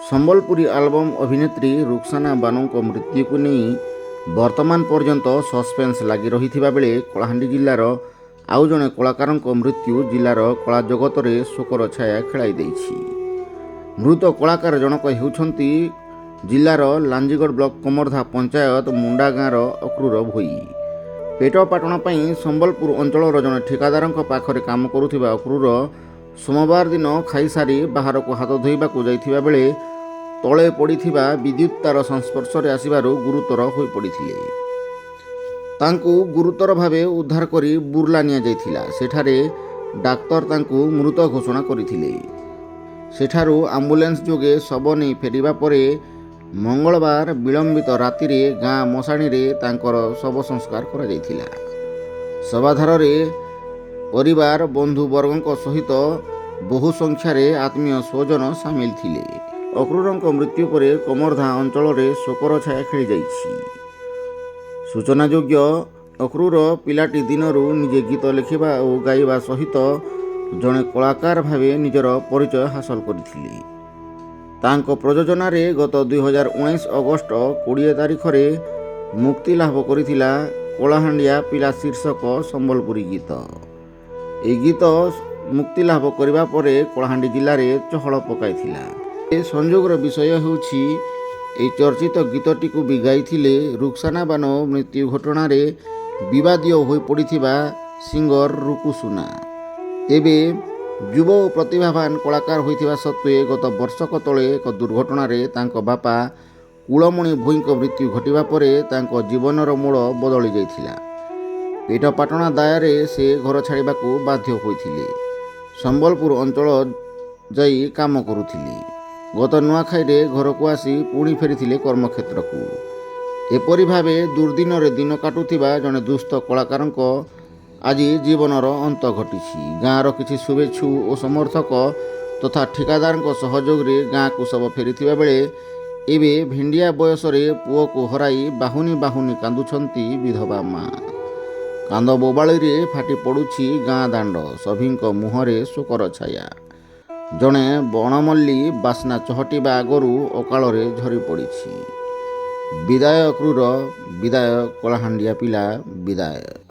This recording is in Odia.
ସମ୍ବଲପୁରୀ ଆଲବମ୍ ଅଭିନେତ୍ରୀ ରୁକ୍ସାନା ବାନୋଙ୍କ ମୃତ୍ୟୁକୁ ନେଇ ବର୍ତ୍ତମାନ ପର୍ଯ୍ୟନ୍ତ ସସ୍ପେନ୍ସ ଲାଗି ରହିଥିବା ବେଳେ କଳାହାଣ୍ଡି ଜିଲ୍ଲାର ଆଉ ଜଣେ କଳାକାରଙ୍କ ମୃତ୍ୟୁ ଜିଲ୍ଲାର କଳା ଜଗତରେ ଶୋକର ଛାୟା ଖେଳାଇ ଦେଇଛି। ମୃତ କଳାକାର ଜଣକ ହେଉଛନ୍ତି ଜିଲ୍ଲାର ଲାଞ୍ଜିଗଡ଼ ବ୍ଲକ କମରଧା ପଞ୍ଚାୟତ ମୁଣ୍ଡା ଗାଁର ଅକ୍ରୁର ଭୋଇ। ପେଟ ପାଟଣା ପାଇଁ ସମ୍ବଲପୁର ଅଞ୍ଚଳର ଜଣେ ଠିକାଦାରଙ୍କ ପାଖରେ କାମ କରୁଥିବା ଅକ୍ରୁର ସୋମବାର ଦିନ ଖାଇସାରି ବାହାରକୁ ହାତ ଧୋଇବାକୁ ଯାଇଥିବା ବେଳେ ତଳେ ପଡ଼ିଥିବା ବିଦ୍ୟୁତ୍ ତାର ସଂସ୍ପର୍ଶରେ ଆସିବାରୁ ଗୁରୁତର ହୋଇପଡ଼ିଥିଲେ। ତାଙ୍କୁ ଗୁରୁତର ଭାବେ ଉଦ୍ଧାର କରି ବୁର୍ଲା ନିଆଯାଇଥିଲା। ସେଠାରେ ଡାକ୍ତର ତାଙ୍କୁ ମୃତ ଘୋଷଣା କରିଥିଲେ। ସେଠାରୁ ଆମ୍ବୁଲାନ୍ସ ଯୋଗେ ଶବ ନେଇ ଫେରିବା ପରେ ମଙ୍ଗଳବାର ବିଳମ୍ବିତ ରାତିରେ ଗାଁ ମଶାଣିରେ ତାଙ୍କର ଶବ ସଂସ୍କାର କରାଯାଇଥିଲା। ଶବାଧାରରେ ପରିବାର ବନ୍ଧୁବର୍ଗଙ୍କ ସହିତ ବହୁ ସଂଖ୍ୟାରେ ଆତ୍ମୀୟ ସ୍ୱଜନ ସାମିଲ ଥିଲେ। ଅକ୍ରୁରଙ୍କ ମୃତ୍ୟୁ ପରେ କମରଧା ଅଞ୍ଚଳରେ ଶୋକର ଛାୟା ଖେଳିଯାଇଛି। ସୂଚନାଯୋଗ୍ୟ, ଅକ୍ରୁର ପିଲାଟି ଦିନରୁ ନିଜେ ଗୀତ ଲେଖିବା ଓ ଗାଇବା ସହିତ ଜଣେ କଳାକାର ଭାବେ ନିଜର ପରିଚୟ ହାସଲ କରିଥିଲେ। ତାଙ୍କ ପ୍ରଯୋଜନାରେ ଗତ 2019 ଅଗଷ୍ଟ 20 ତାରିଖରେ ମୁକ୍ତିଲାଭ କରିଥିଲା କଳାହାଣ୍ଡିଆ ପିଲା ଶୀର୍ଷକ ସମ୍ବଲପୁରୀ ଗୀତ। ଏହି ଗୀତ ମୁକ୍ତିଲାଭ କରିବା ପରେ କଳାହାଣ୍ଡି ଜିଲ୍ଲାରେ ଚହଳ ପକାଇଥିଲା। ଏ ସଂଯୋଗର ବିଷୟ ହେଉଛି, ଏହି ଚର୍ଚ୍ଚିତ ଗୀତଟିକୁ ବି ଗାଇଥିଲେ ରୁକ୍ସାନା ବାନୋ ମୃତ୍ୟୁ ଘଟଣାରେ ବିବାଦୀୟ ହୋଇପଡ଼ିଥିବା ସିଙ୍ଗର ରୁକୁ ସୁନା। ତେବେ ଯୁବ ଓ ପ୍ରତିଭାବାନ କଳାକାର ହୋଇଥିବା ସତ୍ତ୍ୱେ ଗତ ବର୍ଷକ ତଳେ ଏକ ଦୁର୍ଘଟଣାରେ ତାଙ୍କ ବାପା କୁଳମଣି ଭୋଇଙ୍କ ମୃତ୍ୟୁ ଘଟିବା ପରେ ତାଙ୍କ ଜୀବନର ମୋଡ଼ ବଦଳି ଯାଇଥିଲା। ପେଟ ପାଟଣା ଦାୟରେ ସେ ଘର ଛାଡ଼ିବାକୁ ବାଧ୍ୟ ହୋଇଥିଲେ। ସମ୍ବଲପୁର ଅଞ୍ଚଳ ଯାଇ କାମ କରୁଥିଲେ। ଗତ ନୂଆଖାଇରେ ଘରକୁ ଆସି ପୁଣି ଫେରିଥିଲେ କର୍ମକ୍ଷେତ୍ରକୁ। ଏପରି ଭାବେ ଦୁର୍ଦ୍ଦିନରେ ଦିନ କାଟୁଥିବା ଜଣେ ଦୁସ୍ଥ କଳାକାରଙ୍କ ଆଜି ଜୀବନର ଅନ୍ତ ଘଟିଛି। ଗାଁର କିଛି ଶୁଭେଚ୍ଛୁ ଓ ସମର୍ଥକ ତଥା ଠିକାଦାରଙ୍କ ସହଯୋଗରେ ଗାଁକୁ ଶବ ଫେରିଥିବା ବେଳେ ଏବେ ଭେଣ୍ଡିଆ ବୟସରେ ପୁଅକୁ ହରାଇ ବାହୁନି ବାହୁନି କାନ୍ଦୁଛନ୍ତି ବିଧବା ମା। କାନ୍ଦ ବୋବାଳିରେ ଫାଟି ପଡ଼ୁଛି ଗାଁ ଦାଣ୍ଡ। ସଭିଙ୍କ ମୁହଁରେ ଶୋକର ଛାୟା। ଜଣେ ବଣମଲ୍ଲୀ ବାସ୍ନା ଚହଟିବା ଆଗରୁ ଅକାଳରେ ଝରି ପଡ଼ିଛି। ବିଦାୟ ଅକ୍ରୁର, ବିଦାୟ କଳାହାଣ୍ଡିଆ ପିଲା, ବିଦାୟ।